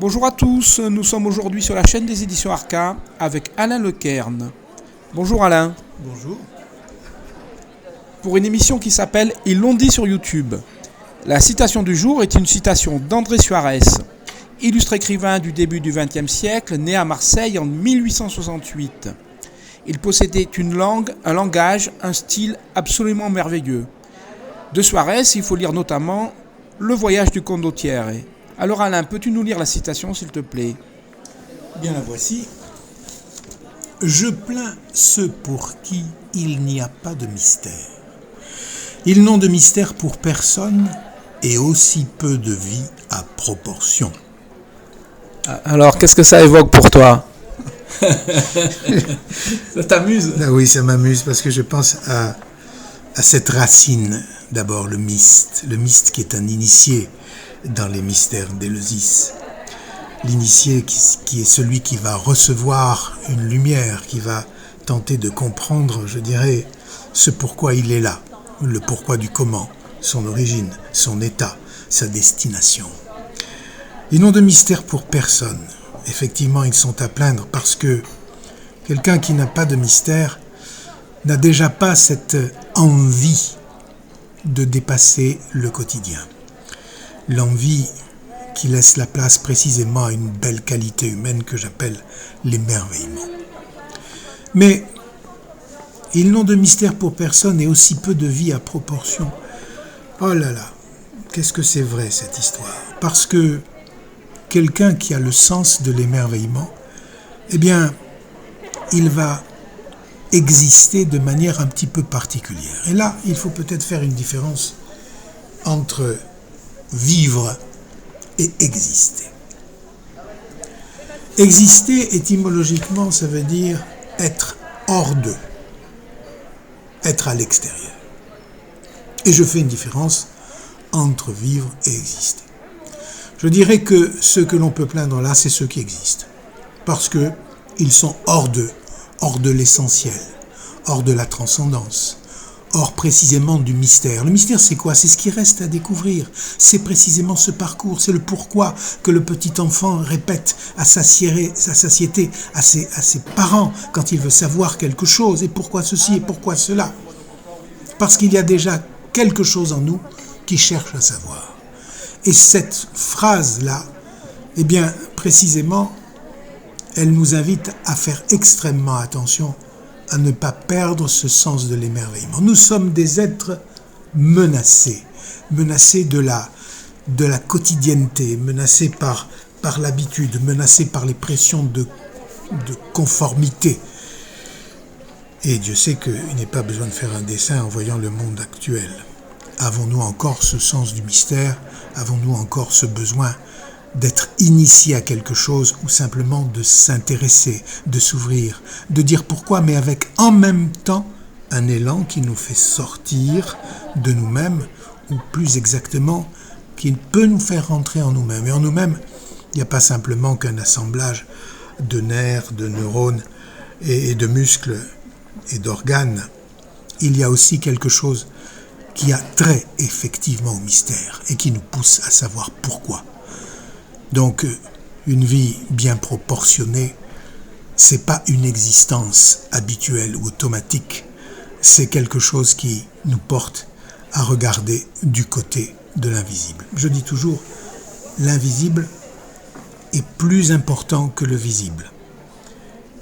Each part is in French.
Bonjour à tous, nous sommes aujourd'hui sur la chaîne des éditions Arca avec Alain Lecairn. Bonjour Alain. Bonjour. Pour une émission qui s'appelle Ils l'ont dit sur YouTube. La citation du jour est une citation d'André Suarez, illustre écrivain du début du XXe siècle, né à Marseille en 1868. Il possédait une langue, un langage, un style absolument merveilleux. De Suarez, il faut lire notamment Le voyage du condottiere. Alors Alain, peux-tu nous lire la citation s'il te plaît ? Bien la voici. Je plains ceux pour qui il n'y a pas de mystère. Ils n'ont de mystère pour personne et aussi peu de vie à proportion. Alors, qu'est-ce que ça évoque pour toi ? Ça t'amuse ? Ah oui, ça m'amuse parce que je pense à cette racine. D'abord, le myste qui est un initié dans les mystères d'Éleusis. L'initié qui est celui qui va recevoir une lumière, qui va tenter de comprendre, je dirais, ce pourquoi il est là, le pourquoi du comment, son origine, son état, sa destination. Ils n'ont de mystère pour personne. Effectivement, ils sont à plaindre parce que quelqu'un qui n'a pas de mystère n'a déjà pas cette envie de dépasser le quotidien. L'envie qui laisse la place précisément à une belle qualité humaine que j'appelle l'émerveillement. Mais ils n'ont de mystère pour personne et aussi peu de vie à proportion. Oh là là, qu'est-ce que c'est vrai cette histoire ? Parce que quelqu'un qui a le sens de l'émerveillement, eh bien, il va exister de manière un petit peu particulière. Et là, il faut peut-être faire une différence entre vivre et exister. Exister, étymologiquement, ça veut dire être hors d'eux, être à l'extérieur. Et je fais une différence entre vivre et exister. Je dirais que ceux que l'on peut plaindre là, c'est ceux qui existent. Parce qu'ils sont hors d'eux, hors de l'essentiel, hors de la transcendance, hors précisément du mystère. Le mystère, c'est quoi ? C'est ce qui reste à découvrir. C'est précisément ce parcours, c'est le pourquoi que le petit enfant répète à sa satiété, à ses parents, quand il veut savoir quelque chose. Et pourquoi ceci et pourquoi cela ? Parce qu'il y a déjà quelque chose en nous qui cherche à savoir. Et cette phrase-là, eh bien, précisément, elle nous invite à faire extrêmement attention à ne pas perdre ce sens de l'émerveillement. Nous sommes des êtres menacés de la quotidienneté, menacés par l'habitude, menacés par les pressions de conformité. Et Dieu sait qu'il n'est pas besoin de faire un dessin en voyant le monde actuel. Avons-nous encore ce sens du mystère ? Avons-nous encore ce besoin d'être initié à quelque chose ou simplement de s'intéresser, de s'ouvrir, de dire pourquoi, mais avec en même temps un élan qui nous fait sortir de nous-mêmes, ou plus exactement, qui peut nous faire rentrer en nous-mêmes. Et en nous-mêmes, il n'y a pas simplement qu'un assemblage de nerfs, de neurones et de muscles et d'organes. Il y a aussi quelque chose qui a trait effectivement au mystère et qui nous pousse à savoir pourquoi. Donc, une vie bien proportionnée, c'est pas une existence habituelle ou automatique, c'est quelque chose qui nous porte à regarder du côté de l'invisible. Je dis toujours, l'invisible est plus important que le visible.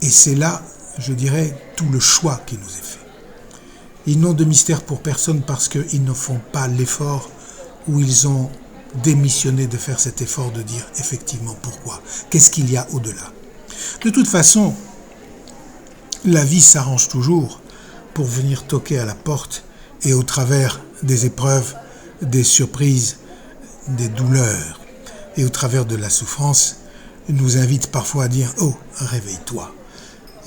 Et c'est là, je dirais, tout le choix qui nous est fait. Ils n'ont de mystère pour personne parce qu'ils ne font pas l'effort où ils ont démissionner de faire cet effort de dire effectivement pourquoi, qu'est-ce qu'il y a au-delà. De toute façon, la vie s'arrange toujours pour venir toquer à la porte et au travers des épreuves, des surprises, des douleurs et au travers de la souffrance, nous invite parfois à dire « Oh, réveille-toi ».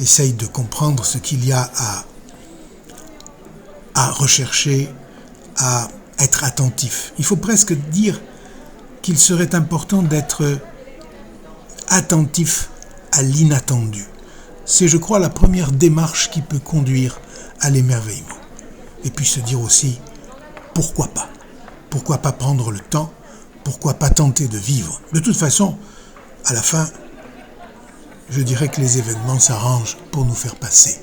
Essaye de comprendre ce qu'il y a à rechercher, à être attentif. Il faut presque dire qu'il serait important d'être attentif à l'inattendu. C'est, je crois, la première démarche qui peut conduire à l'émerveillement. Et puis se dire aussi, pourquoi pas ? Pourquoi pas prendre le temps ? Pourquoi pas tenter de vivre ? De toute façon, À la fin, je dirais que les événements s'arrangent pour nous faire passer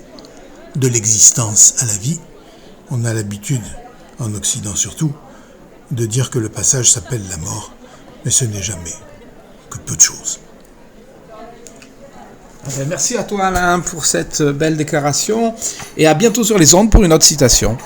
de l'existence à la vie. On a l'habitude, en Occident surtout, de dire que le passage s'appelle la mort, mais ce n'est jamais que peu de choses. Merci à toi Alain pour cette belle déclaration et à bientôt sur les ondes pour une autre citation.